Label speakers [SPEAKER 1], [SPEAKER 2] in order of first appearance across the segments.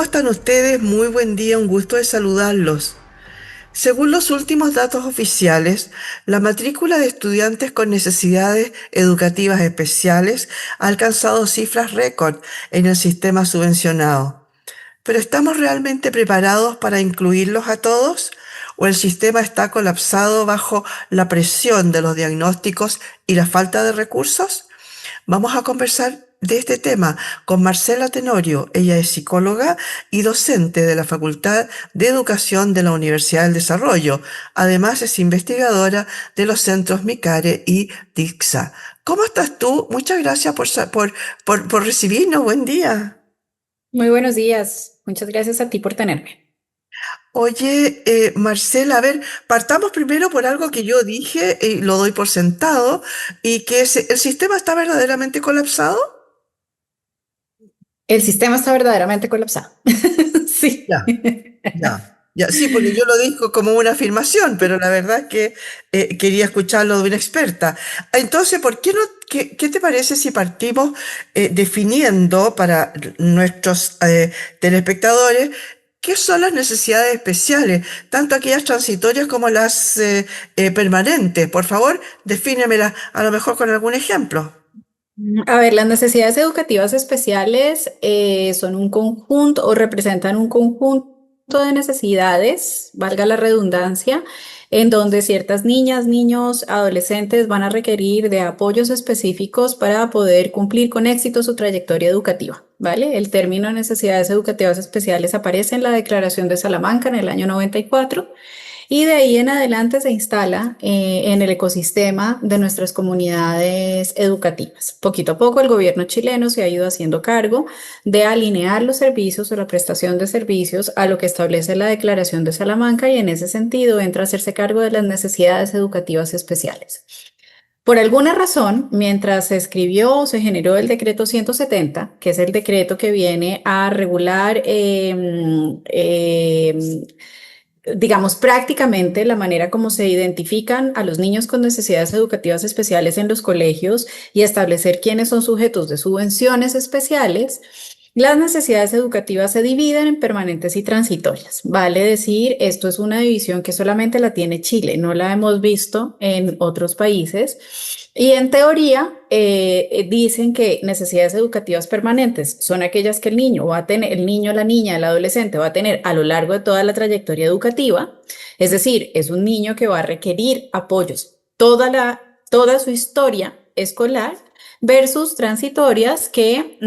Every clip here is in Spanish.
[SPEAKER 1] ¿Cómo están ustedes? Muy buen día, un gusto de saludarlos. Según los últimos datos oficiales, la matrícula de estudiantes con necesidades educativas especiales ha alcanzado cifras récord en el sistema subvencionado. ¿Pero estamos realmente preparados para incluirlos a todos? ¿O el sistema está colapsado bajo la presión de los diagnósticos y la falta de recursos? Vamos a conversar de este tema con Marcela Tenorio. Ella es psicóloga y docente de la Facultad de Educación de la Universidad del Desarrollo. Además, es investigadora de los centros MICARE y DICSA. ¿Cómo estás tú? Muchas gracias por recibirnos. Buen día.
[SPEAKER 2] Muy buenos días. Muchas gracias a ti por tenerme.
[SPEAKER 1] Oye, Marcela, a ver, partamos primero por algo que yo dije y lo doy por sentado, y que es, ¿el sistema está verdaderamente colapsado?
[SPEAKER 2] El sistema está verdaderamente colapsado. Sí.
[SPEAKER 1] Ya. Ya, sí, porque yo lo digo como una afirmación, pero la verdad es que quería escucharlo de una experta. Entonces, ¿por qué no, qué te parece si partimos definiendo para nuestros telespectadores qué son las necesidades especiales, tanto aquellas transitorias como las permanentes? Por favor, defínemelas a lo mejor con algún ejemplo.
[SPEAKER 2] A ver, las necesidades educativas especiales son un conjunto o representan un conjunto de necesidades, valga la redundancia, en donde ciertas niñas, niños, adolescentes van a requerir de apoyos específicos para poder cumplir con éxito su trayectoria educativa, ¿vale? El término necesidades educativas especiales aparece en la Declaración de Salamanca en el año 94. Y de ahí en adelante se instala en el ecosistema de nuestras comunidades educativas. Poquito a poco el gobierno chileno se ha ido haciendo cargo de alinear los servicios o la prestación de servicios a lo que establece la Declaración de Salamanca y en ese sentido entra a hacerse cargo de las necesidades educativas especiales. Por alguna razón, mientras se escribió o se generó el decreto 170, que es el decreto que viene a regular digamos, prácticamente la manera como se identifican a los niños con necesidades educativas especiales en los colegios y establecer quiénes son sujetos de subvenciones especiales, las necesidades educativas se dividen en permanentes y transitorias. Vale decir, esto es una división que solamente la tiene Chile, no la hemos visto en otros países. Y en teoría dicen que necesidades educativas permanentes son aquellas que el niño va a tener, el niño, la niña, el adolescente va a tener a lo largo de toda la trayectoria educativa. Es decir, es un niño que va a requerir apoyos toda su historia escolar versus transitorias que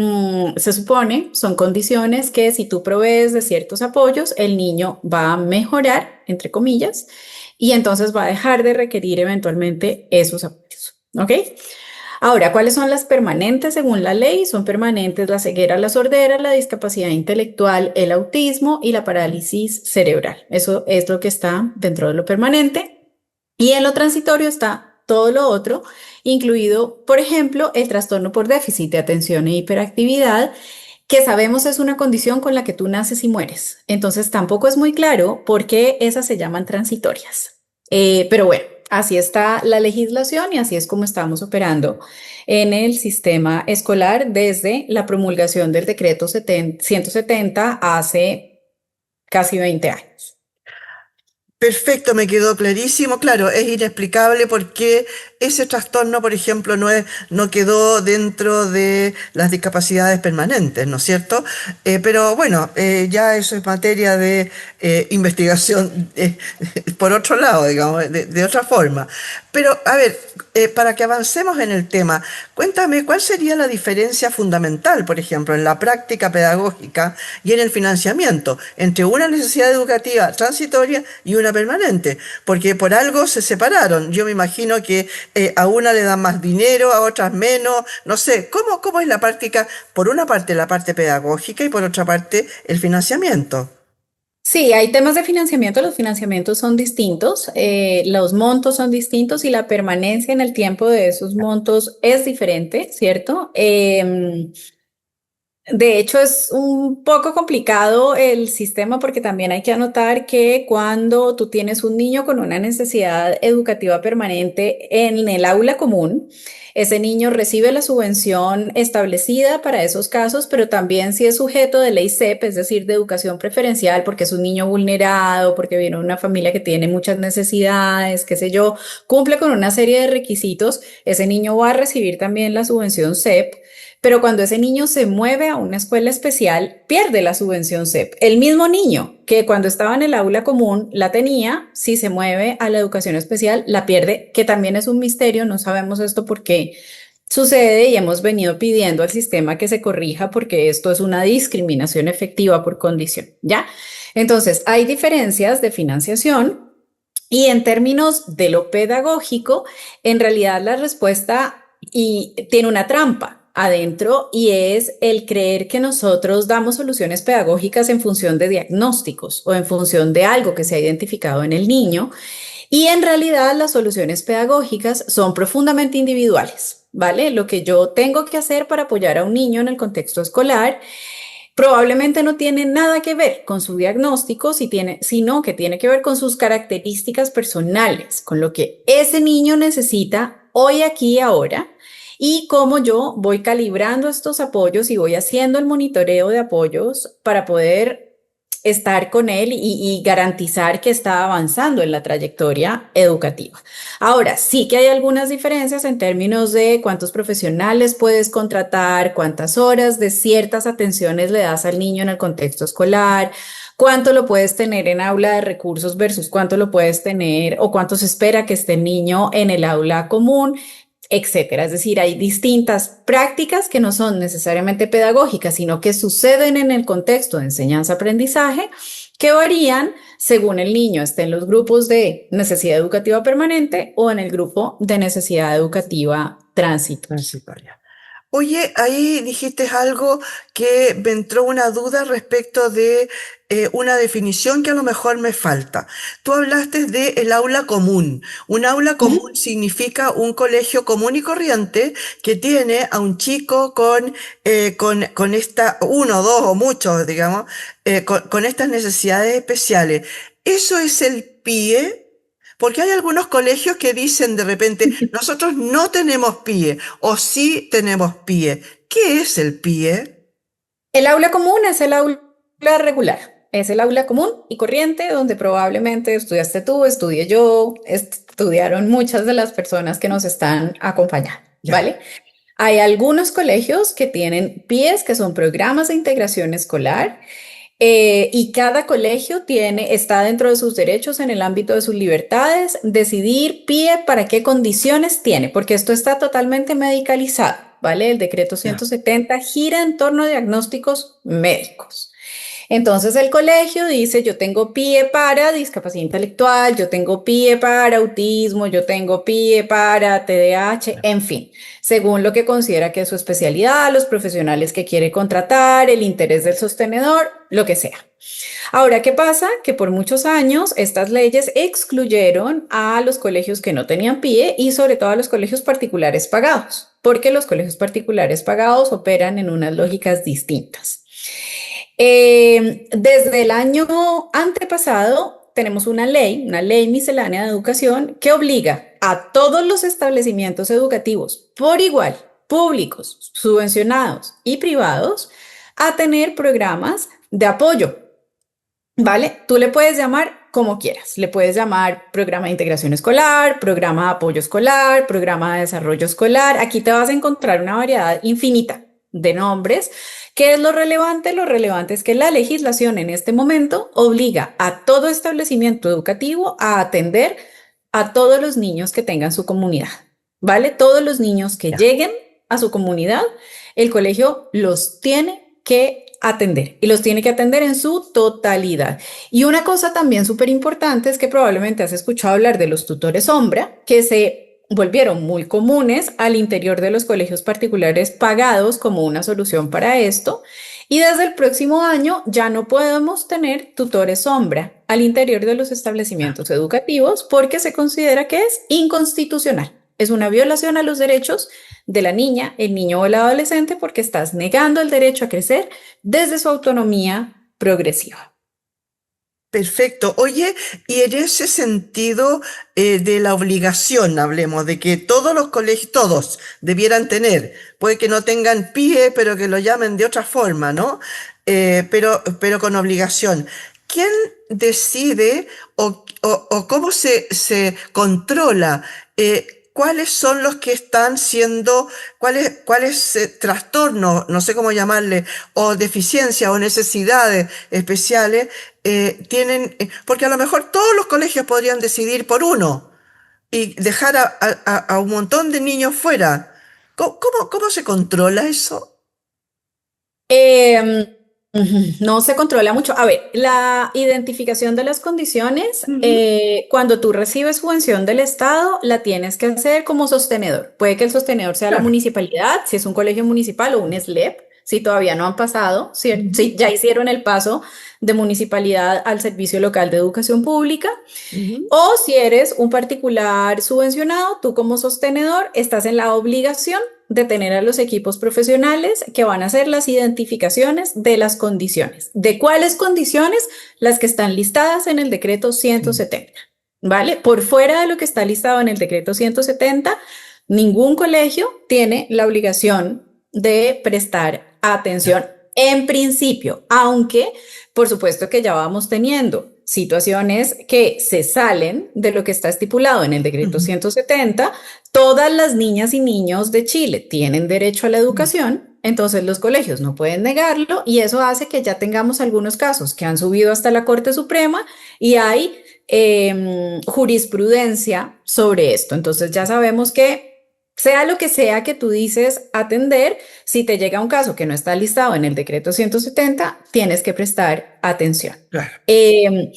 [SPEAKER 2] se supone son condiciones que si tú provees de ciertos apoyos, el niño va a mejorar, entre comillas, y entonces va a dejar de requerir eventualmente esos apoyos. ¿Ok? Ahora, ¿cuáles son las permanentes según la ley? Son permanentes la ceguera, la sordera, la discapacidad intelectual, el autismo y la parálisis cerebral. Eso es lo que está dentro de lo permanente. Y en lo transitorio está todo lo otro, incluido, por ejemplo, el trastorno por déficit de atención e hiperactividad, que sabemos es una condición con la que tú naces y mueres. Entonces tampoco es muy claro por qué esas se llaman transitorias. Pero bueno, así está la legislación y así es como estamos operando en el sistema escolar desde la promulgación del decreto 170 hace casi 20 años.
[SPEAKER 1] Perfecto, me quedó clarísimo. Claro, es inexplicable por qué ese trastorno, por ejemplo, no quedó dentro de las discapacidades permanentes, ¿no es cierto? Pero bueno, ya eso es materia de investigación por otro lado, digamos, de otra forma. Pero, a ver, para que avancemos en el tema, cuéntame cuál sería la diferencia fundamental, por ejemplo, en la práctica pedagógica y en el financiamiento entre una necesidad educativa transitoria y una permanente, porque por algo se separaron. Yo me imagino que a una le dan más dinero, a otras menos, no sé, ¿cómo es la práctica? Por una parte la parte pedagógica y por otra parte el financiamiento.
[SPEAKER 2] Sí, hay temas de financiamiento, los financiamientos son distintos, los montos son distintos y la permanencia en el tiempo de esos montos es diferente, ¿cierto? De hecho, es un poco complicado el sistema porque también hay que anotar que cuando tú tienes un niño con una necesidad educativa permanente en el aula común, ese niño recibe la subvención establecida para esos casos, pero también si es sujeto de ley CEP, es decir, de educación preferencial, porque es un niño vulnerado, porque viene de una familia que tiene muchas necesidades, qué sé yo, cumple con una serie de requisitos, ese niño va a recibir también la subvención CEP. Pero cuando ese niño se mueve a una escuela especial, pierde la subvención CEP. El mismo niño que cuando estaba en el aula común la tenía, si se mueve a la educación especial, la pierde, que también es un misterio, no sabemos esto por qué sucede y hemos venido pidiendo al sistema que se corrija porque esto es una discriminación efectiva por condición, ¿ya? Entonces, hay diferencias de financiación y en términos de lo pedagógico, en realidad la respuesta y tiene una trampa adentro y es el creer que nosotros damos soluciones pedagógicas en función de diagnósticos o en función de algo que se ha identificado en el niño y en realidad las soluciones pedagógicas son profundamente individuales, ¿vale? Lo que yo tengo que hacer para apoyar a un niño en el contexto escolar probablemente no tiene nada que ver con su diagnóstico, sino que tiene que ver con sus características personales, con lo que ese niño necesita hoy, aquí y ahora, y cómo yo voy calibrando estos apoyos y voy haciendo el monitoreo de apoyos para poder estar con él y garantizar que está avanzando en la trayectoria educativa. Ahora, sí que hay algunas diferencias en términos de cuántos profesionales puedes contratar, cuántas horas de ciertas atenciones le das al niño en el contexto escolar, cuánto lo puedes tener en aula de recursos versus cuánto lo puedes tener o cuánto se espera que esté el niño en el aula común, etcétera. Es decir, hay distintas prácticas que no son necesariamente pedagógicas, sino que suceden en el contexto de enseñanza-aprendizaje, que varían según el niño esté en los grupos de necesidad educativa permanente o en el grupo de necesidad educativa transitoria.
[SPEAKER 1] Transitoria. Oye, ahí dijiste algo que me entró una duda respecto de una definición que a lo mejor me falta. Tú hablaste de el aula común. Un aula común significa un colegio común y corriente que tiene a un chico con esta, uno, dos o muchos, digamos, con estas necesidades especiales. ¿Eso es el PIE? Porque hay algunos colegios que dicen de repente, nosotros no tenemos PIE o sí tenemos PIE. ¿Qué es el PIE?
[SPEAKER 2] El aula común es el aula regular, es el aula común y corriente donde probablemente estudiaste tú, estudié yo, estudiaron muchas de las personas que nos están acompañando,
[SPEAKER 1] Ya,
[SPEAKER 2] ¿vale? Hay algunos colegios que tienen PIEs, que son programas de integración escolar, y cada colegio está dentro de sus derechos en el ámbito de sus libertades, decidir PIE para qué condiciones tiene, porque esto está totalmente medicalizado, ¿vale? El decreto
[SPEAKER 1] ya.
[SPEAKER 2] 170 gira en torno a diagnósticos médicos. Entonces el colegio dice, yo tengo PIE para discapacidad intelectual, yo tengo PIE para autismo, yo tengo PIE para TDAH, en fin, según lo que considera que es su especialidad, los profesionales que quiere contratar, el interés del sostenedor, lo que sea. Ahora, ¿qué pasa? Que por muchos años estas leyes excluyeron a los colegios que no tenían PIE y sobre todo a los colegios particulares pagados, porque los colegios particulares pagados operan en unas lógicas distintas. Desde el año antepasado tenemos una ley miscelánea de educación que obliga a todos los establecimientos educativos por igual, públicos, subvencionados y privados, a tener programas de apoyo, ¿vale? Tú le puedes llamar como quieras. Le puedes llamar programa de integración escolar, programa de apoyo escolar, programa de desarrollo escolar. Aquí te vas a encontrar una variedad infinita de nombres. ¿Qué es lo relevante? Lo relevante es que la legislación en este momento obliga a todo establecimiento educativo a atender a todos los niños que tengan su comunidad, ¿vale? Todos los niños que
[SPEAKER 1] Ya.
[SPEAKER 2] lleguen a su comunidad, el colegio los tiene que atender y los tiene que atender en su totalidad. Y una cosa también súper importante es que probablemente has escuchado hablar de los tutores sombra, que se volvieron muy comunes al interior de los colegios particulares pagados como una solución para esto. Y desde el próximo año ya no podemos tener tutores sombra al interior de los establecimientos educativos porque se considera que es inconstitucional. Es una violación a los derechos de la niña, el niño o el adolescente porque estás negando el derecho a crecer desde su autonomía progresiva.
[SPEAKER 1] Perfecto. Oye, y en ese sentido de la obligación, hablemos de que todos los colegios, todos debieran tener, puede que no tengan pie, pero que lo llamen de otra forma, ¿no? Pero con obligación. ¿Quién decide o cómo se controla? ¿Cuáles son los que están siendo, cuáles trastornos, no sé cómo llamarle, o deficiencias o necesidades especiales tienen, porque a lo mejor todos los colegios podrían decidir por uno y dejar a un montón de niños fuera? ¿Cómo se controla eso?
[SPEAKER 2] Em, no se controla mucho. A ver, la identificación de las condiciones,
[SPEAKER 1] Ujú.
[SPEAKER 2] cuando tú recibes subvención del Estado, la tienes que hacer como sostenedor. Puede que el sostenedor sea la
[SPEAKER 1] Claro.
[SPEAKER 2] municipalidad, si es un colegio municipal o un SLEP, si todavía no han pasado,
[SPEAKER 1] Ujú,
[SPEAKER 2] si ya hicieron el paso de municipalidad al Servicio Local de Educación Pública.
[SPEAKER 1] ujú.
[SPEAKER 2] O si eres un particular subvencionado, tú como sostenedor estás en la obligación de tener a los equipos profesionales que van a hacer las identificaciones de las condiciones. ¿De cuáles condiciones? Las que están listadas en el decreto
[SPEAKER 1] Sí.
[SPEAKER 2] 170. ¿Vale? Por fuera de lo que está listado en el decreto 170, ningún colegio tiene la obligación de prestar atención en principio, aunque por supuesto que ya vamos teniendo situaciones que se salen de lo que está estipulado en el decreto
[SPEAKER 1] Ujú.
[SPEAKER 2] 170. Todas las niñas y niños de Chile tienen derecho a la educación, entonces los colegios no pueden negarlo y eso hace que ya tengamos algunos casos que han subido hasta la Corte Suprema y hay jurisprudencia sobre esto. Entonces ya sabemos que sea lo que sea que tú dices atender, si te llega un caso que no está listado en el decreto 170, tienes que prestar atención.
[SPEAKER 1] Claro,
[SPEAKER 2] Eh,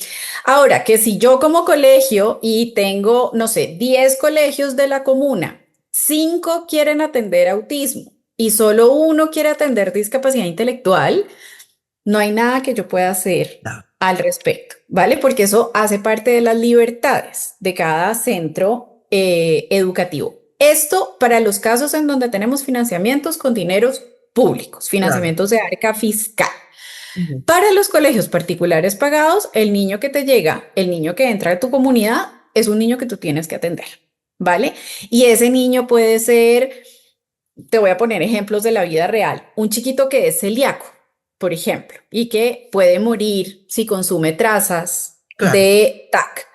[SPEAKER 2] Ahora, que si yo como colegio y tengo, no sé, 10 colegios de la comuna, 5 quieren atender autismo y solo uno quiere atender discapacidad intelectual, no hay nada que yo pueda hacer
[SPEAKER 1] no,
[SPEAKER 2] al respecto, ¿vale? Porque eso hace parte de las libertades de cada centro educativo. Esto para los casos en donde tenemos financiamientos con dineros públicos,
[SPEAKER 1] claro.
[SPEAKER 2] financiamientos de arca fiscal.
[SPEAKER 1] Ujú.
[SPEAKER 2] Para los colegios particulares pagados, el niño que te llega, el niño que entra a tu comunidad, es un niño que tú tienes que atender, ¿vale? Y ese niño puede ser, te voy a poner ejemplos de la vida real, un chiquito que es celíaco, por ejemplo, y que puede morir si consume trazas
[SPEAKER 1] Claro,
[SPEAKER 2] de TAC.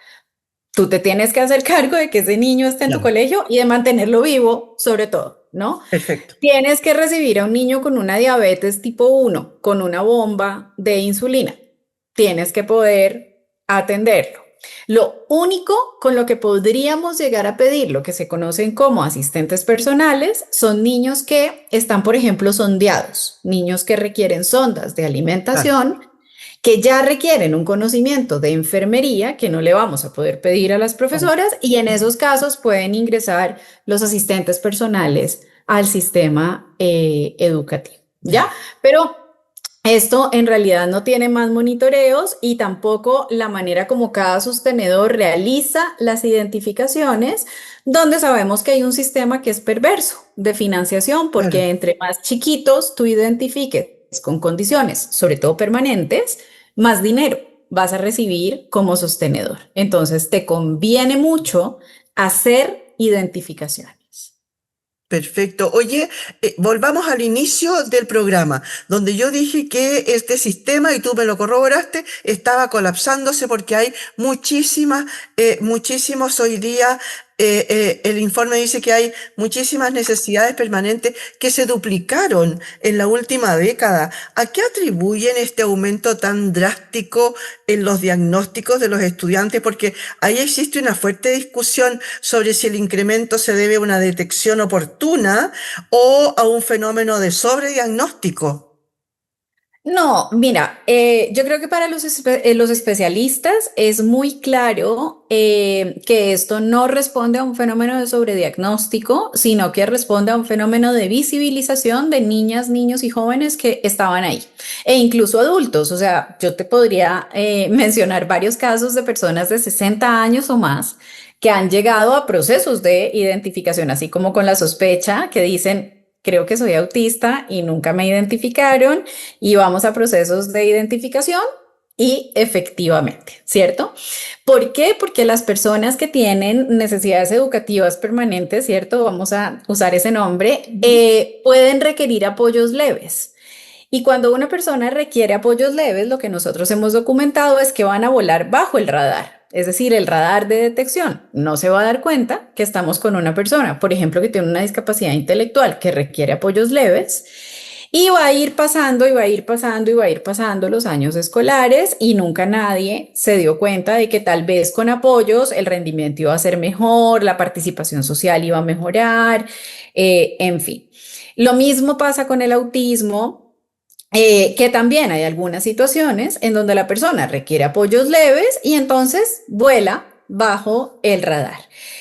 [SPEAKER 2] Tú te tienes que hacer cargo de que ese niño esté en tu
[SPEAKER 1] claro.
[SPEAKER 2] colegio y de mantenerlo vivo, sobre todo, ¿no?
[SPEAKER 1] Perfecto.
[SPEAKER 2] Tienes que recibir a un niño con una diabetes tipo 1, con una bomba de insulina. Tienes que poder atenderlo. Lo único con lo que podríamos llegar a pedir, lo que se conocen como asistentes personales, son niños que están, por ejemplo, sondeados, niños que requieren sondas de
[SPEAKER 1] Claro.
[SPEAKER 2] alimentación, que ya requieren un conocimiento de enfermería que no le vamos a poder pedir a las
[SPEAKER 1] Claro.
[SPEAKER 2] profesoras y en esos casos pueden ingresar los asistentes personales al sistema educativo, ¿ya?
[SPEAKER 1] Ya.
[SPEAKER 2] Pero esto en realidad no tiene más monitoreos y tampoco la manera como cada sostenedor realiza las identificaciones, donde sabemos que hay un sistema que es perverso de financiación,
[SPEAKER 1] Claro.
[SPEAKER 2] porque entre más chiquitos tú identifiques con condiciones, sobre todo permanentes, más dinero vas a recibir como sostenedor. Entonces te conviene mucho hacer identificaciones.
[SPEAKER 1] Perfecto. Oye, volvamos al inicio del programa, donde yo dije que este sistema, y tú me lo corroboraste, estaba colapsándose porque hay muchísimos hoy día. El informe dice que hay muchísimas necesidades permanentes que se duplicaron en la última década. ¿A qué atribuyen este aumento tan drástico en los diagnósticos de los estudiantes? Porque ahí existe una fuerte discusión sobre si el incremento se debe a una detección oportuna o a un fenómeno de sobrediagnóstico.
[SPEAKER 2] No, mira, yo creo que para los especialistas es muy claro que esto no responde a un fenómeno de sobrediagnóstico, sino que responde a un fenómeno de visibilización de niñas, niños y jóvenes que estaban ahí, e incluso adultos. O sea, yo te podría mencionar varios casos de personas de 60 años o más que han llegado a procesos de identificación, así como con la sospecha que dicen, creo que soy autista y nunca me identificaron y vamos a procesos de identificación y efectivamente, ¿cierto? ¿Por qué? Porque las personas que tienen necesidades educativas permanentes, ¿cierto? Vamos a usar ese nombre, pueden requerir apoyos leves. Y cuando una persona requiere apoyos leves, lo que nosotros hemos documentado es que van a volar bajo el radar. Es decir, el radar de detección no se va a dar cuenta que estamos con una persona, por ejemplo, que tiene una discapacidad intelectual que requiere apoyos leves y va a ir pasando y va a ir pasando y va a ir pasando los años escolares y nunca nadie se dio cuenta de que tal vez con apoyos el rendimiento iba a ser mejor, la participación social iba a mejorar, en fin. Lo mismo pasa con el autismo. Que también hay algunas situaciones en donde la persona requiere apoyos leves y entonces vuela bajo el radar.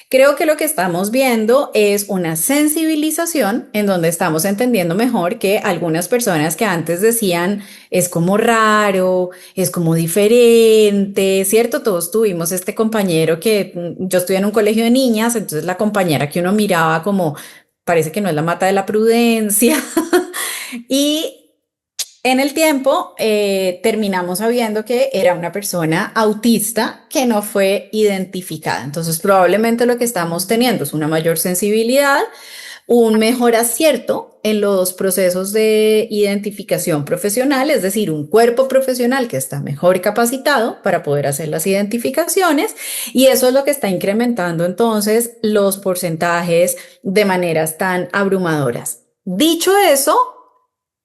[SPEAKER 2] Creo que lo que estamos viendo es una sensibilización en donde estamos entendiendo mejor que algunas personas que antes decían es como raro, es como diferente, ¿cierto? Todos tuvimos este compañero que yo estuve en un colegio de niñas, entonces la compañera que uno miraba como parece que no es la mata de la prudencia y en el tiempo terminamos sabiendo que era una persona autista que no fue identificada. Entonces probablemente lo que estamos teniendo es una mayor sensibilidad, un mejor acierto en los procesos de identificación profesional, es decir, un cuerpo profesional que está mejor capacitado para poder hacer las identificaciones y eso es lo que está incrementando entonces los porcentajes de maneras tan abrumadoras. Dicho eso,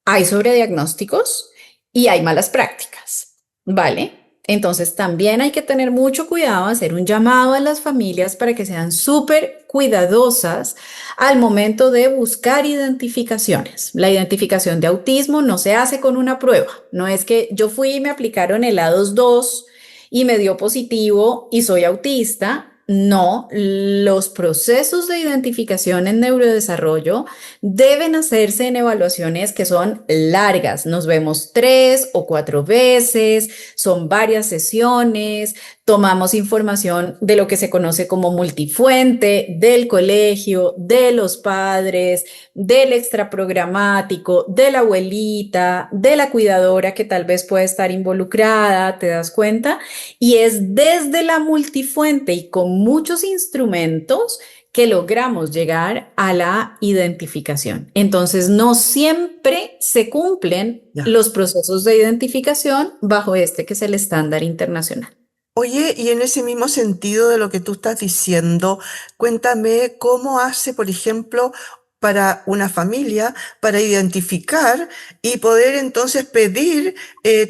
[SPEAKER 2] hay sobrediagnósticos y hay malas prácticas, ¿vale? Entonces también hay que tener mucho cuidado, hacer un llamado a las familias para que sean súper cuidadosas al momento de buscar identificaciones. La identificación de autismo no se hace con una prueba, no es que yo fui y me aplicaron el A22 y me dio positivo y soy autista. No, los procesos de identificación en neurodesarrollo deben hacerse en evaluaciones que son largas. Nos vemos 3 o 4 veces, son varias sesiones, tomamos información de lo que se conoce como multifuente, del colegio, de los padres, del extraprogramático, de la abuelita, de la cuidadora que tal vez puede estar involucrada, ¿te das cuenta? Y es desde la multifuente y con muchos instrumentos que logramos llegar a la identificación. Entonces, no siempre se cumplen
[SPEAKER 1] Ya.
[SPEAKER 2] los procesos de identificación bajo este que es el estándar internacional.
[SPEAKER 1] Oye, y en ese mismo sentido de lo que tú estás diciendo, cuéntame cómo hace, por ejemplo, para una familia, para identificar y poder entonces pedir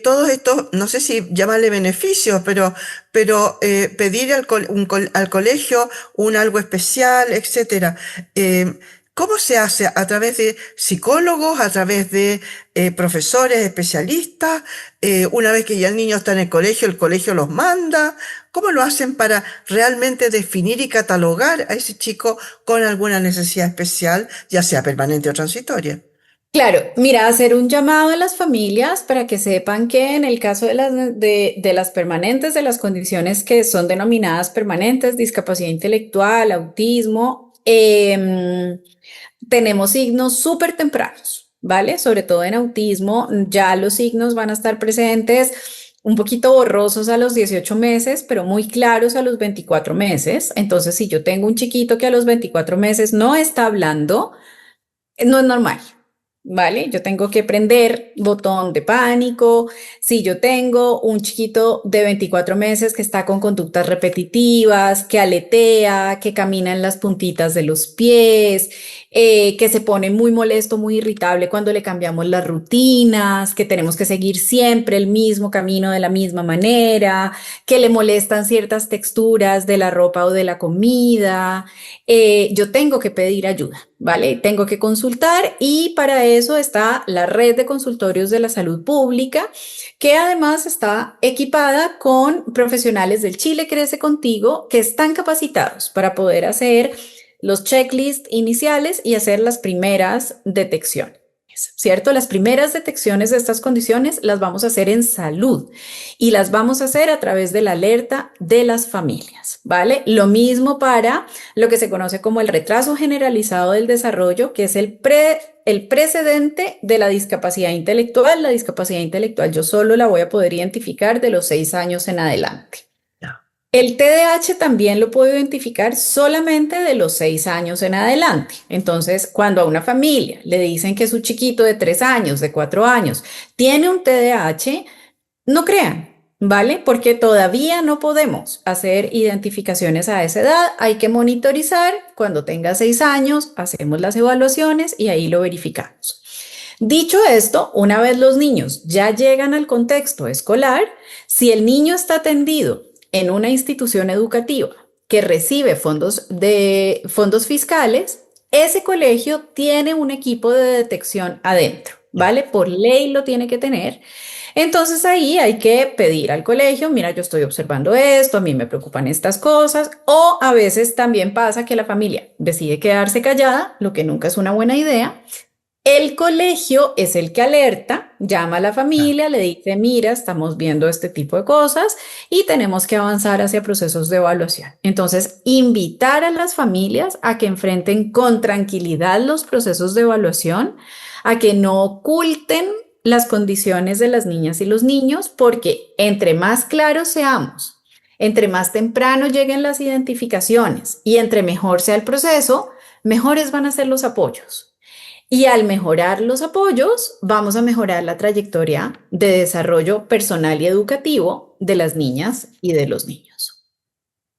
[SPEAKER 1] todos estos, no sé si llamarle beneficios, pero pedir al colegio un algo especial, etcétera. Eh, ¿Cómo se hace? ¿A través de psicólogos, a través de profesores especialistas? Una vez que ya el niño está en el colegio los manda. ¿Cómo lo hacen para realmente definir y catalogar a ese chico con alguna necesidad especial, ya sea permanente o transitoria?
[SPEAKER 2] Claro, mira, hacer un llamado a las familias para que sepan que en el caso de las permanentes, de las condiciones que son denominadas permanentes, discapacidad intelectual, autismo, tenemos signos súper tempranos, ¿vale? Sobre todo en autismo, ya los signos van a estar presentes un poquito borrosos a los 18 meses, pero muy claros a los 24 meses. Entonces, si yo tengo un chiquito que a los 24 meses no está hablando, no es normal. ¿Vale? Yo tengo que prender botón de pánico. Si yo tengo un chiquito de 24 meses que está con conductas repetitivas, que aletea, que camina en las puntitas de los pies, que se pone muy molesto, muy irritable cuando le cambiamos las rutinas, que tenemos que seguir siempre el mismo camino de la misma manera, que le molestan ciertas texturas de la ropa o de la comida, yo tengo que pedir ayuda, ¿vale? Tengo que consultar y para eso está la red de consultorios de la salud pública, que además está equipada con profesionales del Chile Crece Contigo que están capacitados para poder hacer los checklists iniciales y hacer las primeras detecciones. especiales, ¿cierto? Las primeras detecciones de estas condiciones las vamos a hacer en salud y las vamos a hacer a través de la alerta de las familias, ¿vale? Lo mismo para lo que se conoce como el retraso generalizado del desarrollo, que es el precedente de la discapacidad intelectual. La discapacidad intelectual yo solo la voy a poder identificar de los 6 años en adelante. El TDAH también lo puedo identificar solamente de los 6 años en adelante. Entonces, cuando a una familia le dicen que su chiquito de 3 años, de 4 años, tiene un TDAH, no crean, ¿vale? Porque todavía no podemos hacer identificaciones a esa edad. Hay que monitorizar. Cuando tenga 6 años, hacemos las evaluaciones y ahí lo verificamos. Dicho esto, una vez los niños ya llegan al contexto escolar, si el niño está atendido en una institución educativa que recibe fondos fiscales, ese colegio tiene un equipo de detección adentro, ¿vale? Por ley lo tiene que tener. Entonces ahí hay que pedir al colegio, mira, yo estoy observando esto, a mí me preocupan estas cosas, o a veces también pasa que la familia decide quedarse callada, lo que nunca es una buena idea. El colegio es el que alerta, llama a la familia, le dice, mira, estamos viendo este tipo de cosas y tenemos que avanzar hacia procesos de evaluación. Entonces, invitar a las familias a que enfrenten con tranquilidad los procesos de evaluación, a que no oculten las condiciones de las niñas y los niños, porque entre más claros seamos, entre más temprano lleguen las identificaciones y entre mejor sea el proceso, mejores van a ser los apoyos. Y al mejorar los apoyos, vamos a mejorar la trayectoria de desarrollo personal y educativo de las niñas y de los niños.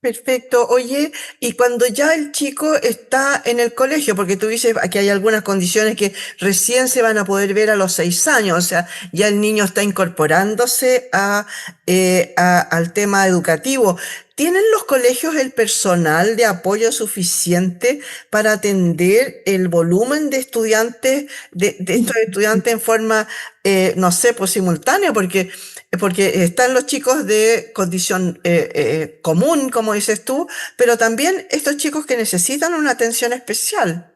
[SPEAKER 1] Perfecto. Oye, y cuando ya el chico está en el colegio, porque tú dices que hay algunas condiciones que recién se van a poder ver a los 6 años, o sea, ya el niño está incorporándose al tema educativo. ¿Tienen los colegios el personal de apoyo suficiente para atender el volumen de estudiantes, de estos estudiantes en forma, no sé, pues simultánea? Porque están los chicos de condición común, como dices tú, pero también estos chicos que necesitan una atención especial.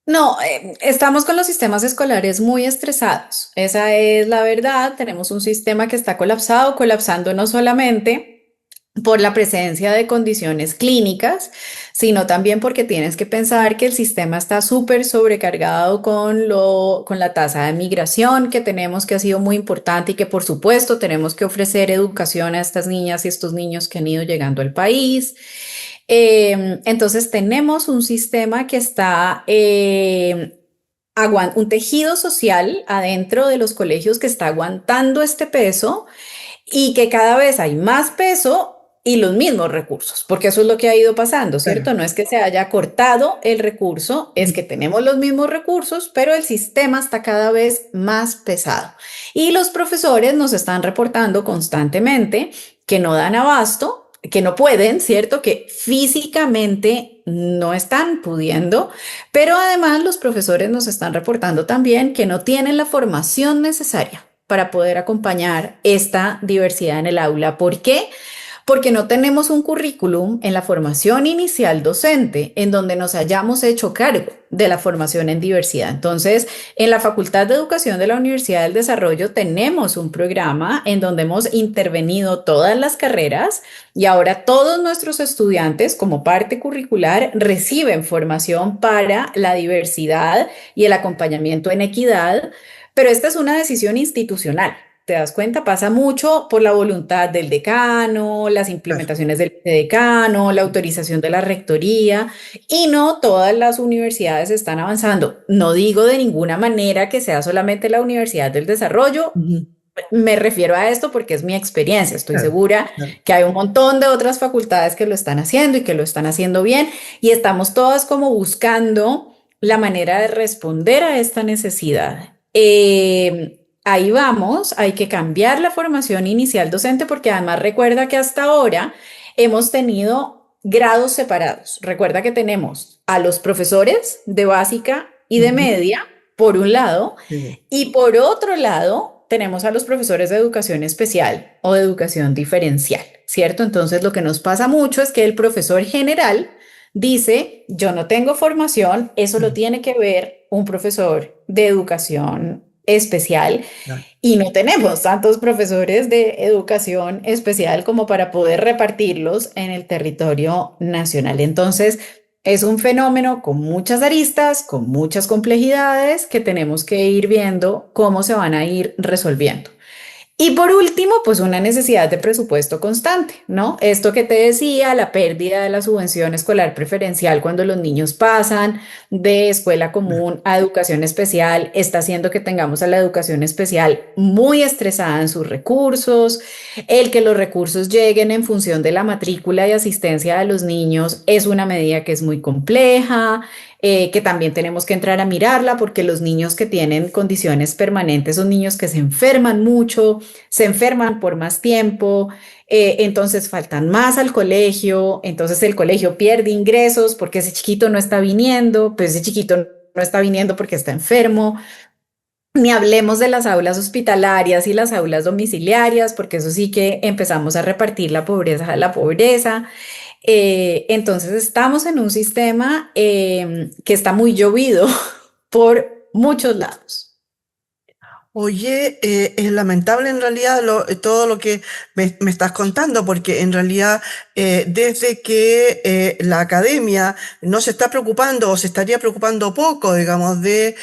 [SPEAKER 2] No, estamos con los sistemas escolares muy estresados. Esa es la verdad. Tenemos un sistema que está colapsado, colapsando no solamente por la presencia de condiciones clínicas, sino también porque tienes que pensar que el sistema está súper sobrecargado con la tasa de migración que tenemos, que ha sido muy importante y que por supuesto tenemos que ofrecer educación a estas niñas y estos niños que han ido llegando al país. Entonces tenemos un sistema que está un tejido social adentro de los colegios que está aguantando este peso y que cada vez hay más peso y los mismos recursos, porque eso es lo que ha ido pasando, ¿cierto?
[SPEAKER 1] Claro.
[SPEAKER 2] No es que se haya cortado el recurso, es que tenemos los mismos recursos, pero el sistema está cada vez más pesado. Y los profesores nos están reportando constantemente que no dan abasto, que no pueden, ¿cierto? Que físicamente no están pudiendo, pero además los profesores nos están reportando también que no tienen la formación necesaria para poder acompañar esta diversidad en el aula. ¿Por qué? Porque no tenemos un currículum en la formación inicial docente en donde nos hayamos hecho cargo de la formación en diversidad. Entonces, en la Facultad de Educación de la Universidad del Desarrollo tenemos un programa en donde hemos intervenido todas las carreras y ahora todos nuestros estudiantes como parte curricular reciben formación para la diversidad y el acompañamiento en equidad, pero esta es una decisión institucional. ¿Te das cuenta? Pasa mucho por la voluntad del decano, las
[SPEAKER 1] Claro.
[SPEAKER 2] implementaciones del decano, la autorización de la rectoría, y no todas las universidades están avanzando. No digo de ninguna manera que sea solamente la Universidad del Desarrollo.
[SPEAKER 1] Ujú.
[SPEAKER 2] Me refiero a esto porque es mi experiencia. Estoy
[SPEAKER 1] Claro,
[SPEAKER 2] segura
[SPEAKER 1] claro.
[SPEAKER 2] que hay un montón de otras facultades que lo están haciendo y que lo están haciendo bien, y estamos todas como buscando la manera de responder a esta necesidad. Ahí vamos, hay que cambiar la formación inicial docente porque además recuerda que hasta ahora hemos tenido grados separados. Recuerda que tenemos a los profesores de básica y de
[SPEAKER 1] Ujú.
[SPEAKER 2] media, por un lado,
[SPEAKER 1] Sí.
[SPEAKER 2] y por otro lado tenemos a los profesores de educación especial o de educación diferencial, ¿cierto? Entonces lo que nos pasa mucho es que el profesor general dice, yo no tengo formación, eso lo tiene que ver un profesor de educación especial
[SPEAKER 1] Ya.
[SPEAKER 2] y no tenemos tantos profesores de educación especial como para poder repartirlos en el territorio nacional. Entonces, es un fenómeno con muchas aristas, con muchas complejidades que tenemos que ir viendo cómo se van a ir resolviendo. Y por último, pues una necesidad de presupuesto constante, ¿no? Esto que te decía, la pérdida de la subvención escolar preferencial cuando los niños pasan de escuela común a educación especial, está haciendo que tengamos a la educación especial muy estresada en sus recursos. El que los recursos lleguen en función de la matrícula y asistencia de los niños es una medida que es muy compleja, que también tenemos que entrar a mirarla porque los niños que tienen condiciones permanentes son niños que se enferman mucho, se enferman por más tiempo, entonces faltan más al colegio, entonces el colegio pierde ingresos porque ese chiquito no está viniendo, pues ese chiquito no está viniendo porque está enfermo. Ni hablemos de las aulas hospitalarias y las aulas domiciliarias, porque eso sí que empezamos a repartir la pobreza a la pobreza. Entonces estamos en un sistema que está muy llovido por muchos lados.
[SPEAKER 1] Oye, es lamentable en realidad todo lo que me estás contando, porque en realidad desde que la academia no se está preocupando o se estaría preocupando poco, digamos, de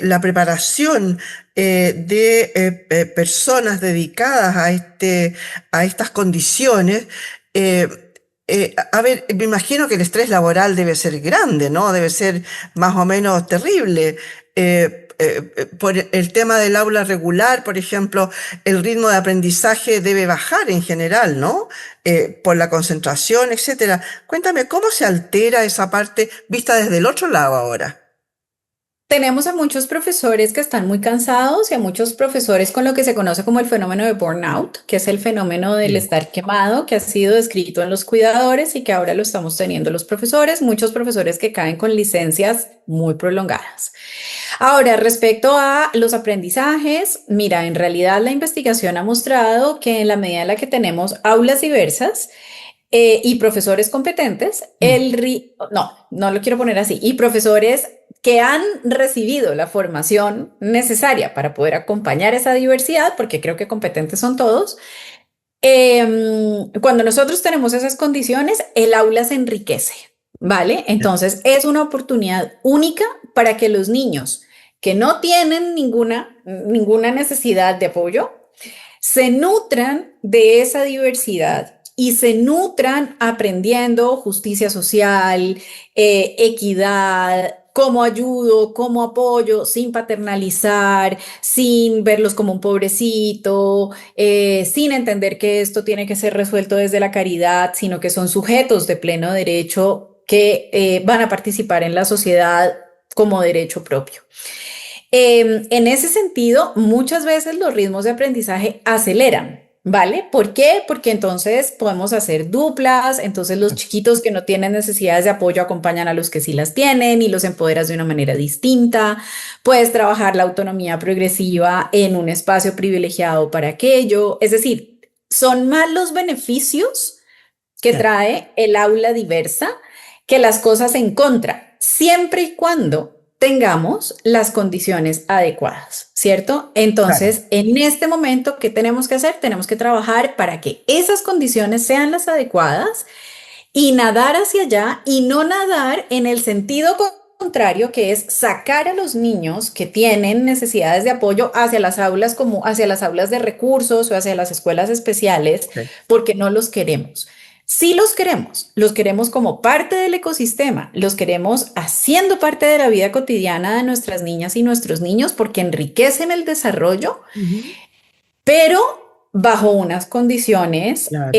[SPEAKER 1] la preparación de personas dedicadas a estas condiciones, eh, a ver, me imagino que el estrés laboral debe ser grande, ¿no? Debe ser más o menos terrible. Por el tema del aula regular, por ejemplo, el ritmo de aprendizaje debe bajar en general, ¿no? Por la concentración, etcétera. Cuéntame, ¿cómo se altera esa parte vista desde el otro lado ahora?
[SPEAKER 2] Tenemos a muchos profesores que están muy cansados y a muchos profesores con lo que se conoce como el fenómeno de burnout, que es el fenómeno del
[SPEAKER 1] Sí.
[SPEAKER 2] estar quemado, que ha sido descrito en los cuidadores y que ahora lo estamos teniendo los profesores, muchos profesores que caen con licencias muy prolongadas. Ahora, respecto a los aprendizajes, mira, en realidad la investigación ha mostrado que en la medida en la que tenemos aulas diversas, y profesores competentes,
[SPEAKER 1] Mm.
[SPEAKER 2] no lo quiero poner así, y profesores que han recibido la formación necesaria para poder acompañar esa diversidad, porque creo que competentes son todos. Cuando nosotros tenemos esas condiciones, el aula se enriquece, ¿vale? Entonces es una oportunidad única para que los niños que no tienen ninguna necesidad de apoyo se nutran de esa diversidad y se nutran aprendiendo justicia social, equidad, cómo ayudo, cómo apoyo, sin paternalizar, sin verlos como un pobrecito, sin entender que esto tiene que ser resuelto desde la caridad, sino que son sujetos de pleno derecho que van a participar en la sociedad como derecho propio. En ese sentido, muchas veces los ritmos de aprendizaje aceleran, ¿vale? ¿Por qué? Porque entonces podemos hacer duplas, entonces los chiquitos que no tienen necesidades de apoyo acompañan a los que sí las tienen y los empoderas de una manera distinta. Puedes trabajar la autonomía progresiva en un espacio privilegiado para aquello. Es decir, son más los beneficios que
[SPEAKER 1] Ya.
[SPEAKER 2] trae el aula diversa que las cosas en contra, siempre y cuando tengamos las condiciones adecuadas, ¿cierto?
[SPEAKER 1] Claro.
[SPEAKER 2] Entonces, en este momento, ¿qué tenemos que hacer? Tenemos que trabajar para que esas condiciones sean las adecuadas y nadar hacia allá y no nadar en el sentido contrario, que es sacar a los niños que tienen necesidades de apoyo hacia las aulas como hacia las aulas de recursos o hacia las escuelas especiales,
[SPEAKER 1] Sí.
[SPEAKER 2] porque no los queremos. Sí los queremos como parte del ecosistema, los queremos haciendo parte de la vida cotidiana de nuestras niñas y nuestros niños porque enriquecen el desarrollo,
[SPEAKER 1] Ujú.
[SPEAKER 2] pero bajo unas condiciones
[SPEAKER 1] Claro.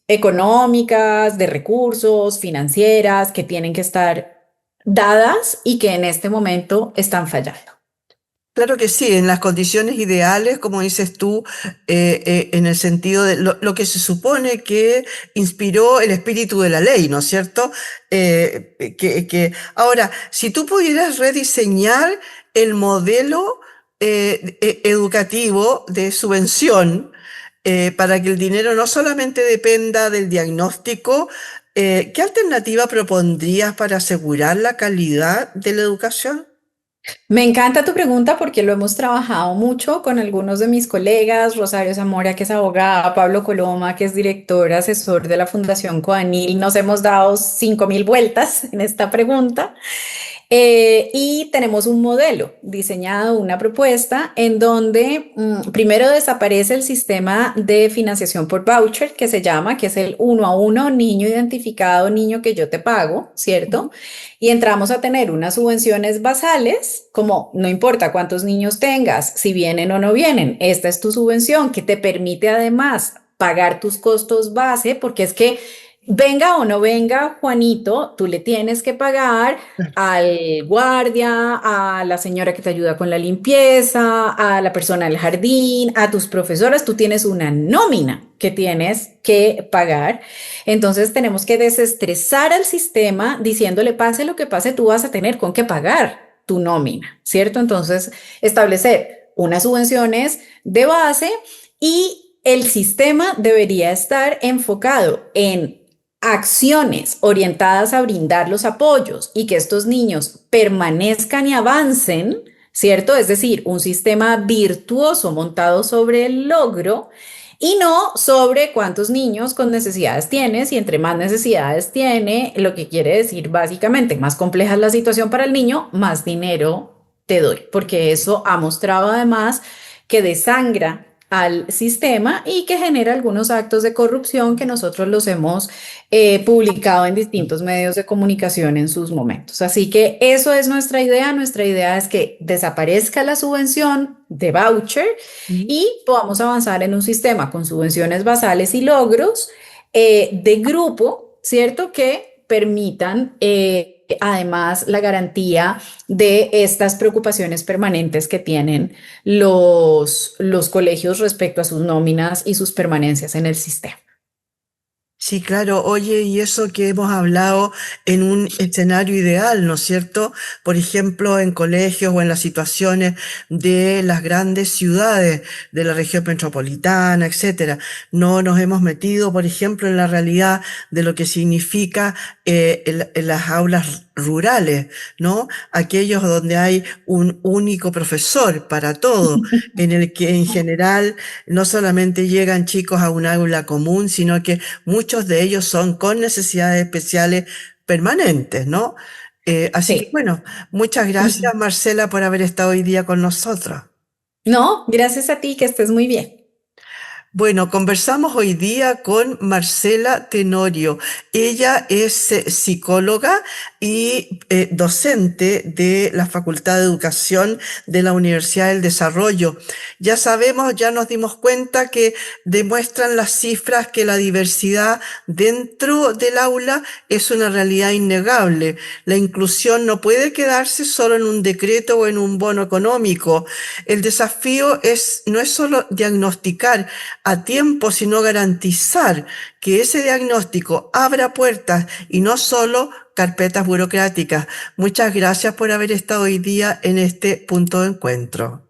[SPEAKER 2] económicas, de recursos, financieras, que tienen que estar dadas y que en este momento están fallando.
[SPEAKER 1] Claro que sí, en las condiciones ideales, como dices tú, en el sentido de lo que se supone que inspiró el espíritu de la ley, ¿no es cierto? Ahora, si tú pudieras rediseñar el modelo educativo de subvención, para que el dinero no solamente dependa del diagnóstico, ¿qué alternativa propondrías para asegurar la calidad de la educación?
[SPEAKER 2] Me encanta tu pregunta porque lo hemos trabajado mucho con algunos de mis colegas, Rosario Zamora, que es abogada, Pablo Coloma, que es director asesor de la Fundación Coanil. Nos hemos dado 5.000 vueltas en esta pregunta. Y tenemos un modelo diseñado, una propuesta en donde primero desaparece el sistema de financiación por voucher que se llama, que es el uno a uno, niño identificado, niño que yo te pago, ¿cierto? Y entramos a tener unas subvenciones basales, como no importa cuántos niños tengas, si vienen o no vienen, esta es tu subvención que te permite además pagar tus costos base, porque es que venga o no venga Juanito, tú le tienes que pagar al guardia, a la señora que te ayuda con la limpieza, a la persona del jardín, a tus profesoras, tú tienes una nómina que tienes que pagar. Entonces tenemos que desestresar al sistema diciéndole, pase lo que pase, tú vas a tener con qué pagar tu nómina, ¿cierto? Entonces, establecer unas subvenciones de base y el sistema debería estar enfocado en acciones orientadas a brindar los apoyos y que estos niños permanezcan y avancen, ¿cierto? Es decir, un sistema virtuoso montado sobre el logro y no sobre cuántos niños con necesidades tienes y entre más necesidades tiene, lo que quiere decir básicamente, más compleja es la situación para el niño, más dinero te doy, porque eso ha mostrado además que desangra al sistema y que genera algunos actos de corrupción que nosotros los hemos publicado en distintos medios de comunicación en sus momentos. Así que eso es nuestra idea. Nuestra idea es que desaparezca la subvención de voucher
[SPEAKER 1] Mm.
[SPEAKER 2] y podamos avanzar en un sistema con subvenciones basales y logros de grupo, ¿cierto? Que permitan además la garantía de estas preocupaciones permanentes que tienen los colegios respecto a sus nóminas y sus permanencias en el sistema.
[SPEAKER 1] Sí, claro. Oye, y eso que hemos hablado en un escenario ideal, ¿no es cierto? Por ejemplo, en colegios o en las situaciones de las grandes ciudades de la región metropolitana, etcétera. No nos hemos metido, por ejemplo, en la realidad de lo que significa en las aulas rurales, ¿no? Aquellos donde hay un único profesor para todo, en el que en general no solamente llegan chicos a un aula común, sino que muchos de ellos son con necesidades especiales permanentes, ¿no? Así que
[SPEAKER 2] Sí.
[SPEAKER 1] bueno, muchas gracias, Marcela, por haber estado hoy día con nosotros.
[SPEAKER 2] No, gracias a ti, que estés muy bien.
[SPEAKER 1] Bueno, conversamos hoy día con Marcela Tenorio. Ella es psicóloga y docente de la Facultad de Educación de la Universidad del Desarrollo. Ya sabemos, ya nos dimos cuenta que demuestran las cifras que la diversidad dentro del aula es una realidad innegable. La inclusión no puede quedarse solo en un decreto o en un bono económico. El desafío no es solo diagnosticar a tiempo, sino garantizar que ese diagnóstico abra puertas y no solo carpetas burocráticas. Muchas gracias por haber estado hoy día en este punto de encuentro.